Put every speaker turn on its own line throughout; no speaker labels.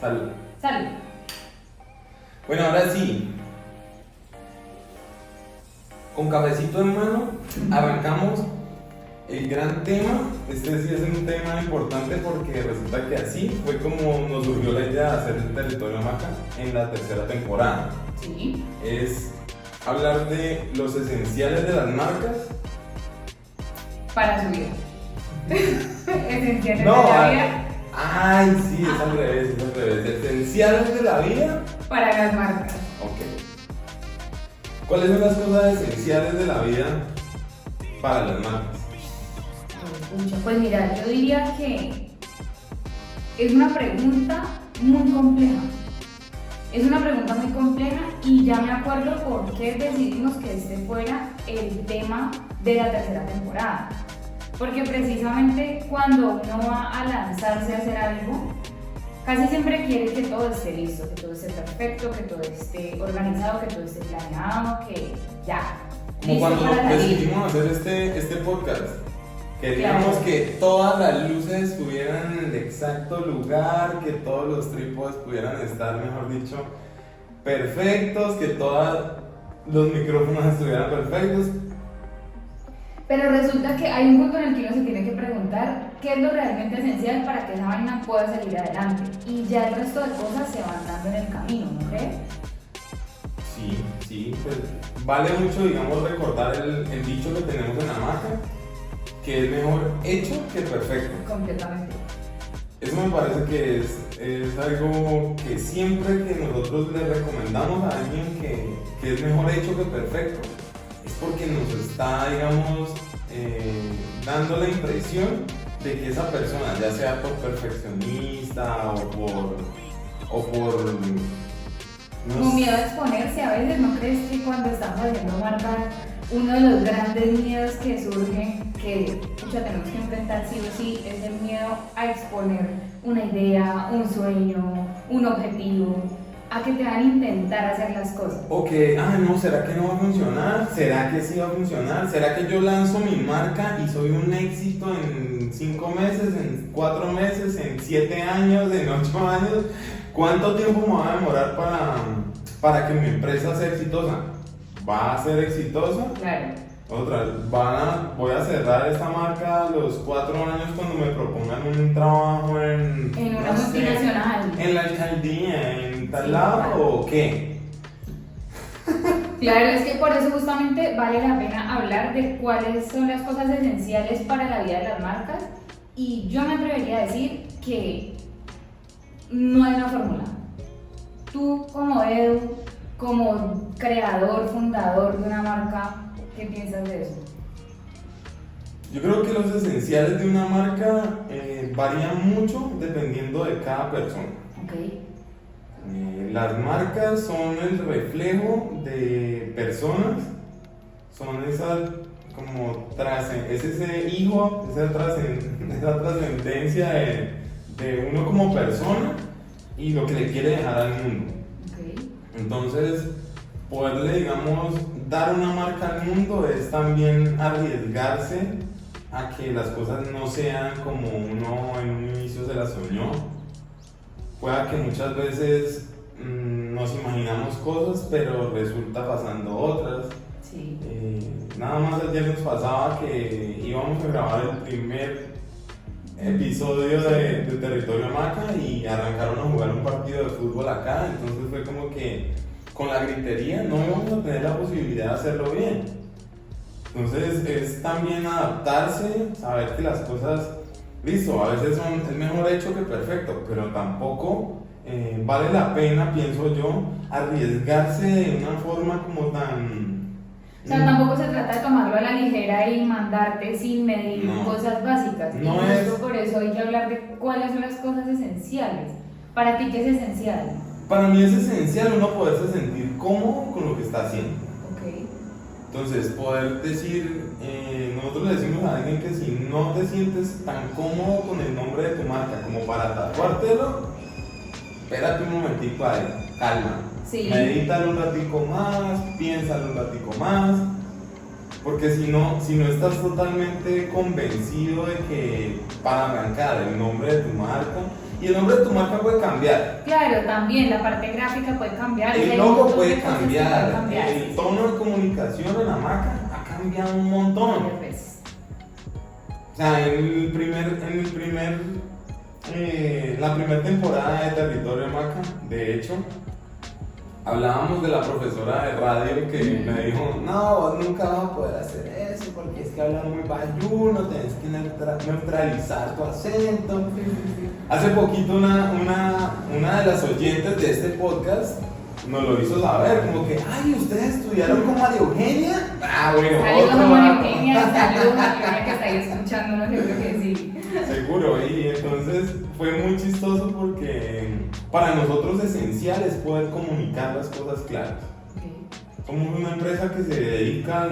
Salud.
Salud.
Bueno, ahora sí. Con cafecito en mano, arrancamos el gran tema. Este sí es un tema importante porque resulta que así fue como nos surgió la idea de hacer el Territorio Maca en la tercera temporada.
Sí.
Es hablar de los esenciales de las marcas.
Para su vida. Esenciales
No,
de la vida
ay, sí, es al revés, es al revés. Esenciales de la vida.
para las marcas.
Ok. ¿Cuáles son las cosas esenciales de la vida para las marcas?
Pucha, pues mira, yo diría que es una pregunta muy compleja. Es una pregunta muy compleja y ya me acuerdo por qué decidimos que este fuera el tema de la tercera temporada. Porque precisamente cuando uno va a lanzarse a hacer algo, casi siempre quiere que todo esté listo, que todo esté perfecto, que todo esté organizado, que todo esté planeado, que ya.
Como
listo
cuando
para salir.
decidimos hacer este podcast. Queríamos
Claro.
que todas las luces estuvieran en el exacto lugar, que todos los trípodes pudieran estar, mejor dicho, perfectos, que todos los micrófonos estuvieran perfectos.
Pero resulta que hay un punto en el que uno se tiene que preguntar qué es lo realmente esencial para que esa vaina pueda salir adelante. Y ya el resto de cosas se van dando en el camino, ¿no crees?
Sí, pues vale mucho, digamos, recordar el dicho que tenemos en la marca, que es mejor hecho que perfecto.
Completamente.
Eso me parece que es algo que siempre que nosotros le recomendamos a alguien que es mejor hecho que perfecto, es porque nos está, digamos, dando la impresión de que esa persona, ya sea por perfeccionista o por no
Como
sé,
miedo a exponerse, a veces, ¿no crees que cuando estamos haciendo marca, uno de los grandes miedos que surgen, que pucha, tenemos que enfrentar sí o sí, es el miedo a exponer una idea, un sueño, un objetivo, a que te van a intentar hacer las cosas?
o que, no, ¿será que no va a funcionar? ¿Será que sí va a funcionar? ¿Será que yo lanzo mi marca y soy un éxito en 5 meses, en 4 meses, en 7 años, en 8 años? ¿Cuánto tiempo me va a demorar para que mi empresa sea exitosa? ¿Va a ser exitosa?
Claro.
Otra, voy a cerrar esta marca a los 4 años cuando me propongan un trabajo en
una
no sé,
multinacional.
en la alcaldía, en tal
Sí,
lado,
claro.
¿o qué?
Claro, es que por eso justamente vale la pena hablar de cuáles son las cosas esenciales para la vida de las marcas, y yo me atrevería a decir que no hay una fórmula. Tú como Edu, como creador, fundador de una marca, ¿qué piensas de eso?
Yo creo que los esenciales de una marca varían mucho dependiendo de cada persona.
Ok.
Las marcas son el reflejo de personas, son esas como es ese hijo, esa trascendencia de uno como persona y lo que le quiere dejar al mundo.
Ok.
Entonces, poderle, digamos, dar una marca al mundo es también arriesgarse a que las cosas no sean como uno en un inicio se las soñó. Pueda que muchas veces nos imaginamos cosas, pero resulta pasando otras.
Sí.
Nada más ayer nos pasaba que íbamos a grabar el primer episodio de Territorio Maca y arrancaron a jugar un partido de fútbol acá, entonces fue como que con la gritería no íbamos a tener la posibilidad de hacerlo bien. Entonces es también adaptarse, saber que las cosas, listo, a veces es mejor hecho que perfecto, pero tampoco vale la pena, pienso yo, arriesgarse de una forma como tan...
O sea, tampoco se trata de tomarlo a la ligera y mandarte sin medir
No.
cosas básicas.
No
y justo
es-
por eso hay que hablar de cuáles son las cosas esenciales. Para ti, ¿qué es esencial?
Para mí es esencial uno poderse sentir cómodo con lo que está haciendo.
Ok.
Entonces, poder decir, nosotros le decimos a alguien que si no te sientes tan cómodo con el nombre de tu marca como para tatuártelo, espérate un momentico ahí, calma.
Sí.
Medítalo un ratico más, piénsalo un ratico más, porque si no estás totalmente convencido de que para arrancar el nombre de tu marca y el nombre de tu marca puede cambiar.
Claro, también la parte gráfica puede cambiar.
El
hay un
logo
montón
puede
de cosas que
cambiar,
pueden cambiar.
el tono de comunicación de la marca ha cambiado un montón.
Varias veces.
O sea, la primera temporada de Territorio Maca, de hecho, hablábamos de la profesora de radio que me dijo, no, vos nunca vas a poder hacer eso porque es que hablas muy bayuno, tenés que neutralizar tu acento. Hace poquito una de las oyentes de este podcast nos lo hizo saber, como que, ay, ¿ustedes estudiaron con María Eugenia? Ah, bueno,
Saludos
otro
a María
dato.
Eugenia, saludos a María Eugenia que está ahí escuchándonos, yo creo que sí.
Seguro, y entonces fue muy chistoso porque para nosotros esencial es poder comunicar las cosas claras. Somos una empresa que se dedica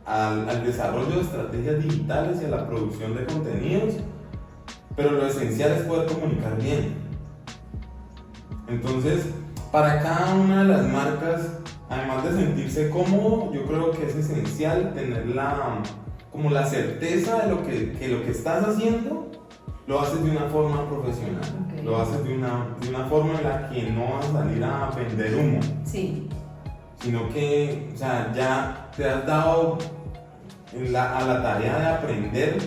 al desarrollo de estrategias digitales y a la producción de contenidos, pero lo esencial es poder comunicar bien. Entonces, para cada una de las marcas, además de sentirse cómodo, yo creo que es esencial tener como la certeza de que lo que estás haciendo lo haces de una forma profesional, lo haces de una forma en la que no vas a salir a vender humo,
Sí.
sino que, o sea, ya te has dado a la tarea de aprender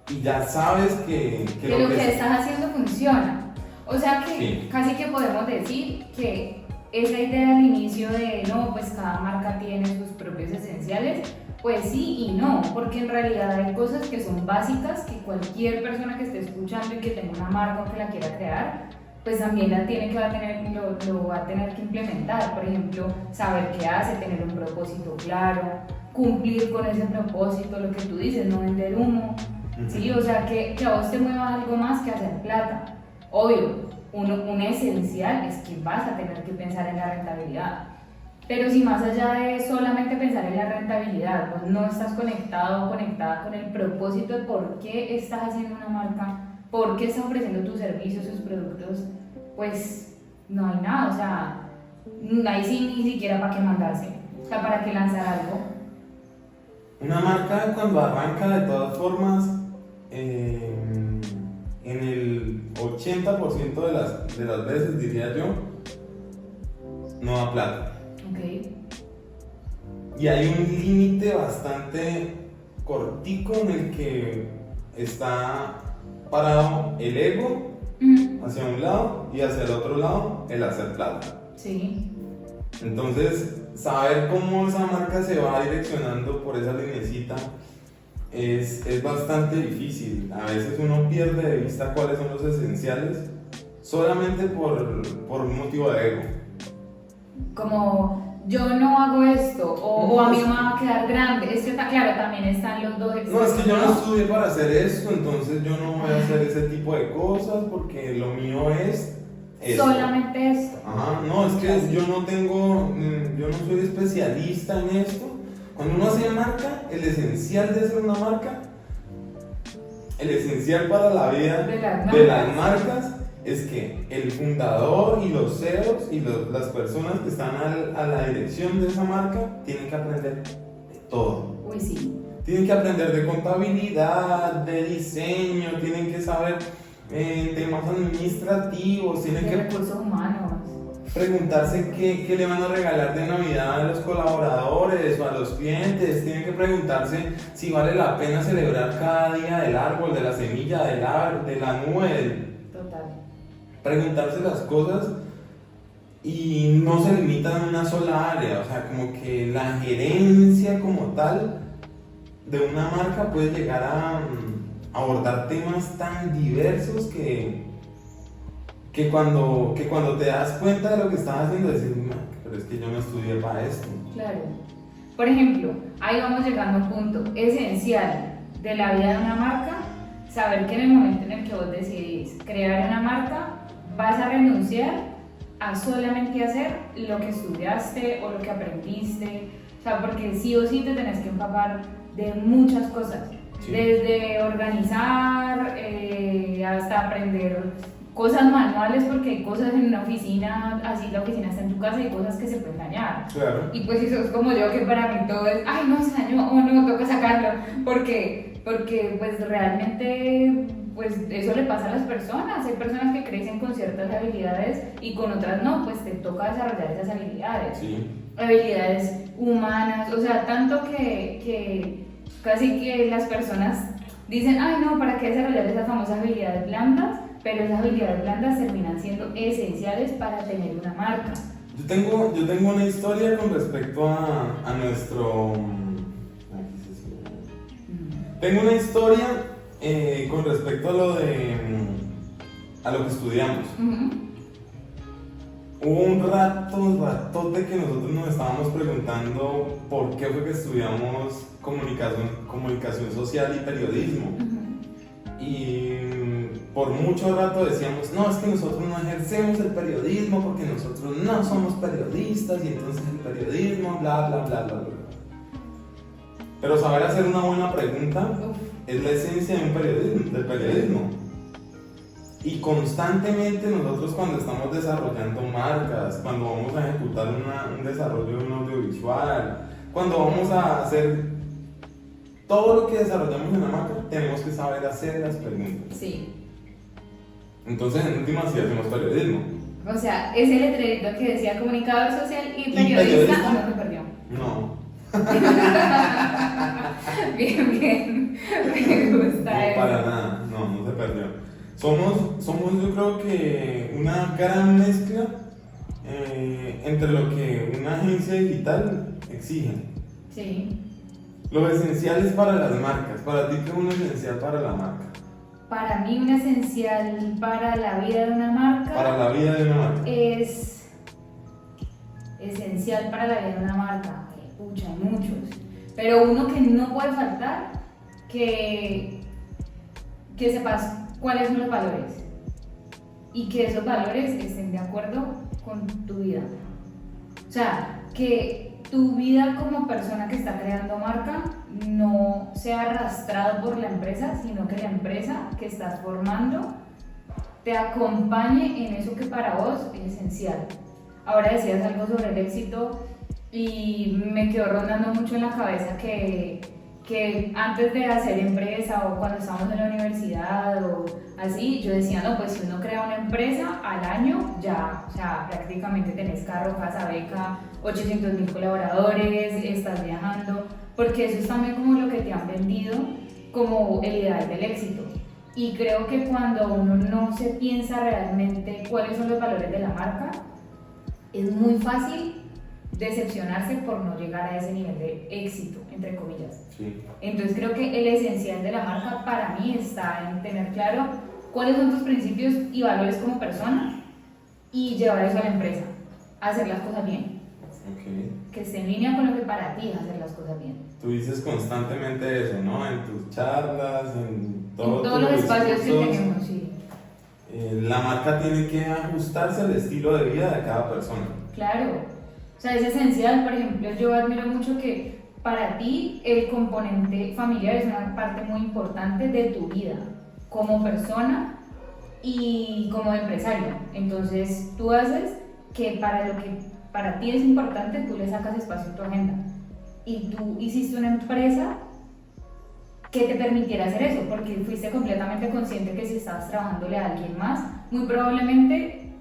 y ya sabes que
lo que estás haciendo funciona. O sea que
sí.
Casi que podemos decir que esa idea al inicio de no, pues cada marca tiene sus propios esenciales, pues sí y no, porque en realidad hay cosas que son básicas que cualquier persona que esté escuchando y que tenga una marca o que la quiera crear, pues también lo va a tener que implementar. Por ejemplo, saber qué hace, tener un propósito claro, cumplir con ese propósito, lo que tú dices, no vender humo, ¿sí? O sea, que a vos te mueva algo más que hacer plata. Obvio, un esencial es que vas a tener que pensar en la rentabilidad. Pero si más allá de solamente pensar en la rentabilidad, pues no estás conectado o conectada con el propósito de por qué estás haciendo una marca, por qué estás ofreciendo tus servicios, tus productos, pues no hay nada, o sea, ahí sí ni siquiera para qué mandarse, o sea, para qué lanzar algo.
Una marca cuando arranca de todas formas, en el 80% de las veces, diría yo, no da plata.
Okay.
Y hay un límite bastante cortico en el que está parado el ego hacia un lado y hacia el otro lado el hacer plata.
Sí.
Entonces, saber cómo esa marca se va direccionando por esa linecita es bastante difícil. A veces uno pierde de vista cuáles son los esenciales solamente por un motivo de ego.
Como yo no hago esto o a mí no me va a quedar grande. Es que está claro, también están los dos extremos.
No, es que yo no estudié para hacer esto, entonces yo no voy a hacer ese tipo de cosas porque lo mío es esto.
Solamente esto.
Ajá, no, es que yo no soy especialista en esto. Cuando uno hace marca, el esencial de ser una marca, el esencial para la vida de las marcas es que el fundador y los CEOs y las personas que están a la dirección de esa marca tienen que aprender de todo.
Uy, sí.
Tienen que aprender de contabilidad, de diseño, tienen que saber temas administrativos, tienen
De
que
recursos humanos.
preguntarse qué le van a regalar de Navidad a los colaboradores o a los clientes, tienen que preguntarse si vale la pena celebrar cada día del árbol, de la semilla, de la nube.
Total.
Preguntarse las cosas y no se limitan a una sola área, o sea, como que la gerencia como tal de una marca puede llegar a abordar temas tan diversos que cuando te das cuenta de lo que estás haciendo, decir, pero es que yo no estudié para esto.
Claro. Por ejemplo, ahí vamos llegando a un punto esencial de la vida de una marca, saber que en el momento en el que vos decidís crear una marca, vas a renunciar a solamente hacer lo que estudiaste o lo que aprendiste, o sea, porque sí o sí te tenés que empapar de muchas cosas, sí. Desde organizar hasta aprender cosas manuales, porque hay cosas en una oficina, así la oficina está en tu casa y hay cosas que se pueden dañar.
Claro.
Y pues eso es como yo, que para mí todo es, ay no, se dañó, o no, toca sacarlo, porque pues realmente pues eso le pasa a las personas. Hay personas que crecen con ciertas habilidades y con otras no, pues te toca desarrollar esas habilidades.
Sí.
Habilidades humanas, o sea, tanto que casi que las personas dicen, ay no, ¿para qué desarrollar esas famosas habilidades blandas? Pero esas habilidades blandas terminan siendo esenciales para tener una marca.
Yo tengo una historia con respecto a nuestro... Tengo una historia con respecto a lo que estudiamos. Hubo un ratote que nosotros nos estábamos preguntando por qué fue que estudiamos comunicación social y periodismo. Y por mucho rato decíamos, no, es que nosotros no ejercemos el periodismo porque nosotros no somos periodistas y entonces el periodismo, bla, bla, bla, bla, bla. Pero saber hacer una buena pregunta es la esencia del periodismo. Y constantemente nosotros cuando estamos desarrollando marcas, cuando vamos a ejecutar un desarrollo de un audiovisual, cuando vamos a hacer todo lo que desarrollamos en la marca, tenemos que saber hacer las preguntas.
Sí.
Entonces, en última, sí hacemos periodismo.
O sea, ese letrerito que decía comunicador social y periodista, no se perdió.
No.
Bien, me gusta
No,
eso.
para nada, no se perdió. Somos yo creo que una gran mezcla entre lo que una agencia digital exige.
Sí.
Lo esencial es para las marcas. Para ti, ¿qué es un esencial para la marca?
Para mí, un esencial para la vida de una marca.
Para la vida de una marca.
Es esencial para la vida de una marca. Pucha, hay muchos. Pero uno que no puede faltar, que sepas cuáles son los valores y que esos valores estén de acuerdo con tu vida. O sea, que tu vida como persona que está creando marca no sea arrastrado por la empresa, sino que la empresa que estás formando te acompañe en eso que para vos es esencial. Ahora decías algo sobre el éxito y me quedó rondando mucho en la cabeza que antes de hacer empresa o cuando estábamos en la universidad o así, yo decía, no, pues si uno crea una empresa al año ya, o sea, prácticamente tenés carro, casa, beca, 800.000 colaboradores, estás viajando, porque eso es también como lo que te han vendido como el ideal del éxito. Y creo que cuando uno no se piensa realmente cuáles son los valores de la marca, es muy fácil decepcionarse por no llegar a ese nivel de éxito, entre comillas.
Sí.
Entonces creo que el esencial de la marca para mí está en tener claro cuáles son tus principios y valores como persona y llevar eso a la empresa, hacer las cosas bien.
Okay.
Que esté en línea con lo que para ti es hacer las cosas bien.
Tú dices constantemente eso, ¿no? En tus charlas, en
todos los espacios que tenemos, sí.
La marca tiene que ajustarse al estilo de vida de cada persona.
Claro. O sea, es esencial. Por ejemplo, yo admiro mucho que para ti el componente familiar es una parte muy importante de tu vida como persona y como empresario. Entonces, tú haces que para lo que para ti es importante, tú le sacas espacio en tu agenda. Y tú hiciste una empresa que te permitiera hacer eso, porque fuiste completamente consciente que si estabas trabajándole a alguien más, muy probablemente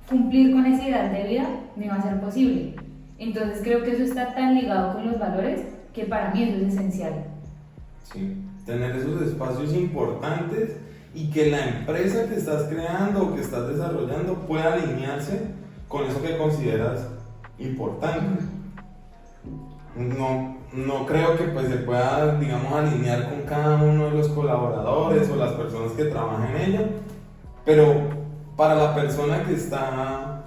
cumplir con ese ideal de vida no iba a ser posible. Entonces creo que eso está tan ligado con los valores que para mí eso es esencial.
Sí, tener esos espacios importantes y que la empresa que estás creando o que estás desarrollando pueda alinearse con eso que consideras importante. No creo que pues se pueda, digamos, alinear con cada uno de los colaboradores o las personas que trabajan en ella, pero para la persona que está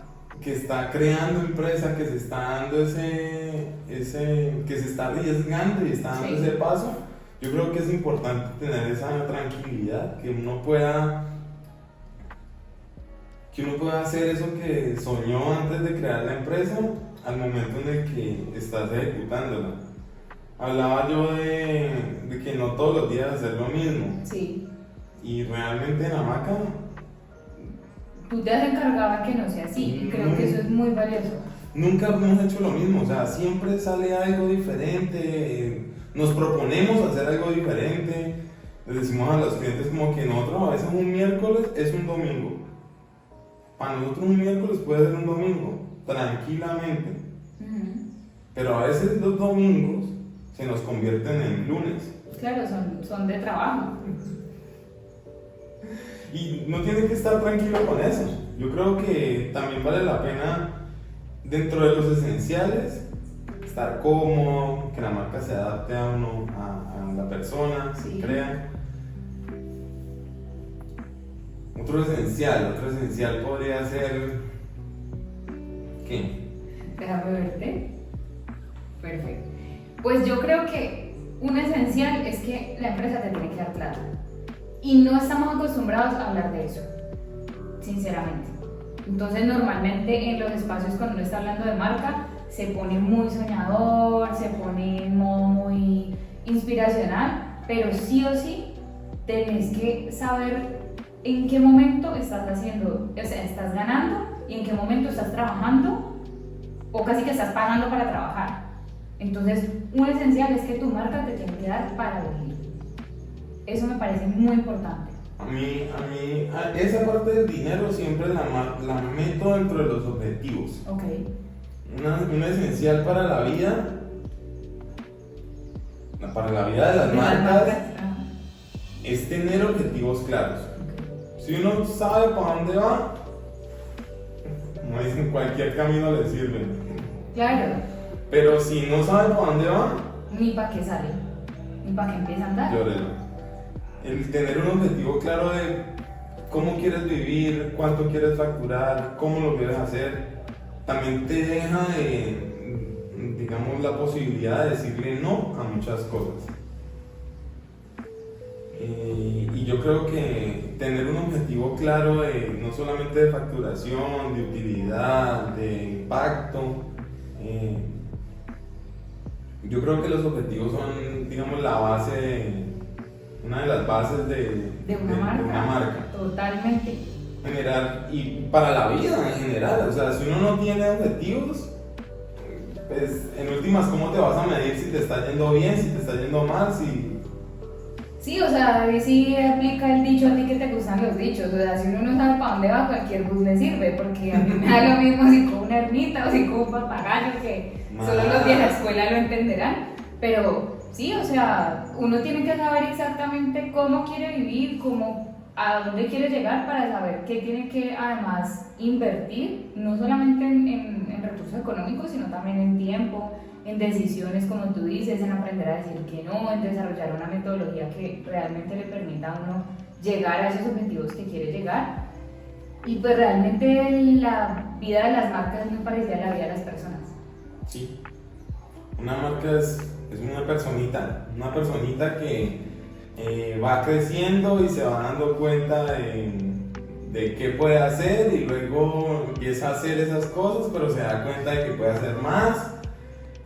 creando empresa, que se está dando que se está arriesgando y está dando ese paso, yo creo que es importante tener esa tranquilidad, que uno pueda hacer eso que soñó antes de crear la empresa al momento en el que estás ejecutándola. Hablaba yo de que no todos los días hacer lo mismo.
Sí.
Y realmente en Hamaca
Tú te has encargado de que no sea así, y creo que eso es muy valioso.
Nunca hemos hecho lo mismo, o sea, siempre sale algo diferente, nos proponemos hacer algo diferente. les decimos a los clientes como que nosotros a veces un miércoles es un domingo. Para nosotros un miércoles puede ser un domingo, tranquilamente. Pero a veces los domingos se nos convierten en lunes.
Claro, son de trabajo.
Y no tiene que estar tranquilo con eso. Yo creo que también vale la pena, dentro de los esenciales, estar cómodo, que la marca se adapte a uno, a la persona,
Sí.
se crea. Otro esencial podría ser... ¿qué?
Déjame verte. Perfecto. Pues yo creo que un esencial es que la empresa te tiene que dar plata. Y no estamos acostumbrados a hablar de eso, sinceramente. Entonces normalmente en los espacios cuando uno está hablando de marca se pone muy soñador, se pone en modo muy inspiracional, pero sí o sí tenés que saber en qué momento estás haciendo, o sea, estás ganando y en qué momento estás trabajando o casi que estás pagando para trabajar. Entonces, un esencial es que tu marca te tiene que dar para vivir. Eso me parece muy importante.
A mí, esa parte del dinero siempre la meto dentro de los objetivos.
Ok.
Un esencial para la vida de las marcas, es tener objetivos claros. Si uno sabe para dónde va, como dicen, cualquier camino le sirve.
Claro.
Pero si no sabe para dónde va,
Ni para qué sale, ni para qué empieza a andar.
llórelo. El tener un objetivo claro de cómo quieres vivir, cuánto quieres facturar, cómo lo quieres hacer, también te deja, digamos, la posibilidad de decirle no a muchas cosas. Y yo creo que tener un objetivo claro no solamente de facturación, de utilidad, de impacto, yo creo que los objetivos son, digamos, una de las bases de una marca.
Totalmente.
General, y para la vida en general, o sea, si uno no tiene objetivos, pues en últimas, ¿cómo te vas a medir si te está yendo bien, si te está yendo mal,
Sí, o sea, ahí sí aplica el dicho a ti que te gustan los dichos. O sea, si uno no sabe para dónde va, cualquier bus le sirve, porque a mí me da lo mismo si con una ermita o si con un papagayo, que solo los de la escuela lo entenderán. Pero sí, o sea, uno tiene que saber exactamente cómo quiere vivir, a dónde quiere llegar para saber qué tiene que además invertir, no solamente en recursos económicos, sino también en tiempo, en decisiones, como tú dices, en aprender a decir que no, en desarrollar una metodología que realmente le permita a uno llegar a esos objetivos que quiere llegar. Y pues realmente la vida de las marcas es muy parecida a la vida de las personas.
Sí, una marca es una personita que va creciendo y se va dando cuenta de qué puede hacer y luego empieza a hacer esas cosas, pero se da cuenta de que puede hacer más.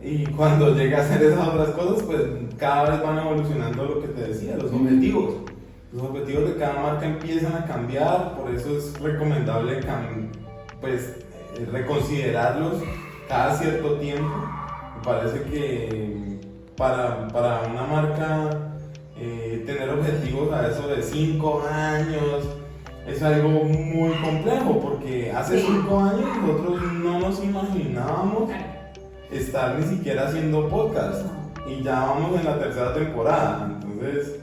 Y cuando llega a hacer esas otras cosas, pues cada vez van evolucionando lo que te decía, los objetivos. Los objetivos de cada marca empiezan a cambiar, por eso es recomendable reconsiderarlos cada cierto tiempo. Me parece que para una marca tener objetivos a eso de 5 años es algo muy complejo, porque hace 5 años nosotros no nos imaginábamos estar ni siquiera haciendo podcast y ya vamos en la 3ª temporada, entonces...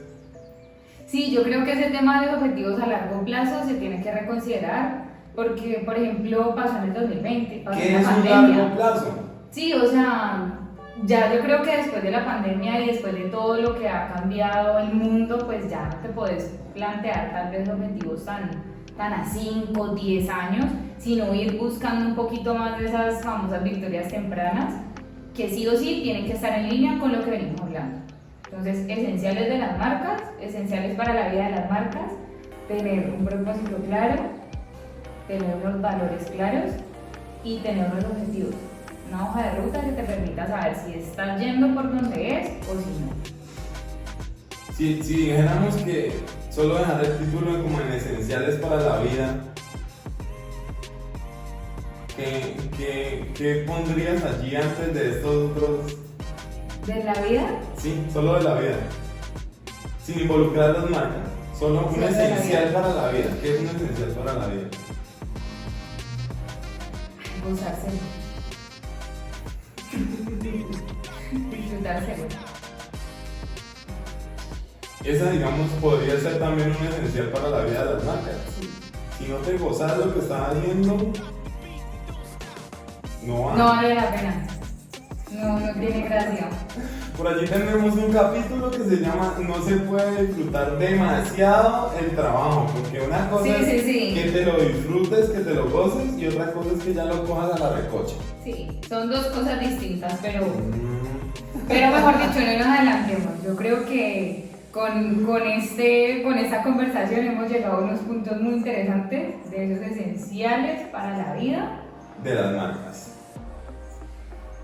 Sí, yo creo que ese tema de objetivos a largo plazo se tiene que reconsiderar porque, por ejemplo, pasó en el 2020, pasó
¿Qué
la
es un
pandemia.
largo plazo?
Sí, o sea, ya yo creo que después de la pandemia y después de todo lo que ha cambiado el mundo, pues ya no te puedes plantear tal vez objetivos tan a 5, 10 años, sino ir buscando un poquito más de esas famosas victorias tempranas, que sí o sí tienen que estar en línea con lo que venimos hablando. Entonces, esenciales de las marcas, esenciales para la vida de las marcas, tener un propósito claro, tener unos valores claros y tener unos objetivos. Una hoja de ruta que te permita saber si estás yendo por donde es o si no.
Si dijéramos que solo dejar el título como en esenciales para la vida, ¿qué pondrías allí antes de estos otros?
¿De la vida?
Sí, solo de la vida. sin involucrar las marcas. Solo un
Solo de la
esencial
vida.
para la vida. ¿Qué es un esencial para la vida?
Gozárselo. Disfrutárselo.
Esa, digamos, podría ser también un esencial para la vida de las marcas.
Sí.
Si no te gozas lo que estás haciendo, no va.
No vale la pena. No, no tiene gracia.
Por allí tenemos un capítulo que se llama No se puede disfrutar demasiado el trabajo, porque una cosa
Sí,
es
sí, sí.
que te lo disfrutes, que te lo goces, y otra cosa es que ya lo cojas a la recocha.
Sí, son dos cosas distintas, pero mejor dicho, no nos adelantemos. Yo creo que con esta conversación hemos llegado a unos puntos muy interesantes de esos esenciales para la vida.
De las marcas.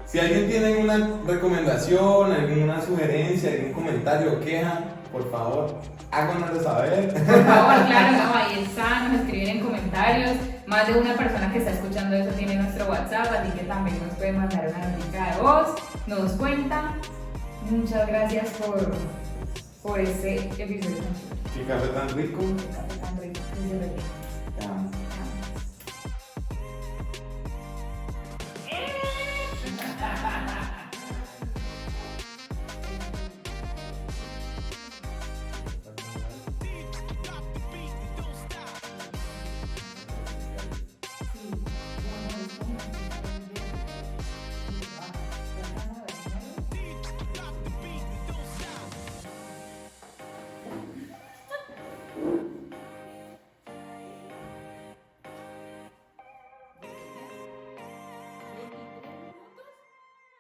Si alguien tiene una recomendación, alguna sugerencia, algún comentario o queja, por favor, háganoslo saber.
Por favor, claro, no, ahí está, nos escriben en comentarios. Más de una persona que está escuchando eso tiene nuestro WhatsApp, así que también nos puede mandar una notica de voz, nos cuenta. Muchas gracias por este episodio tan chulo.
Qué café tan rico.
Qué café tan rico, que se repite.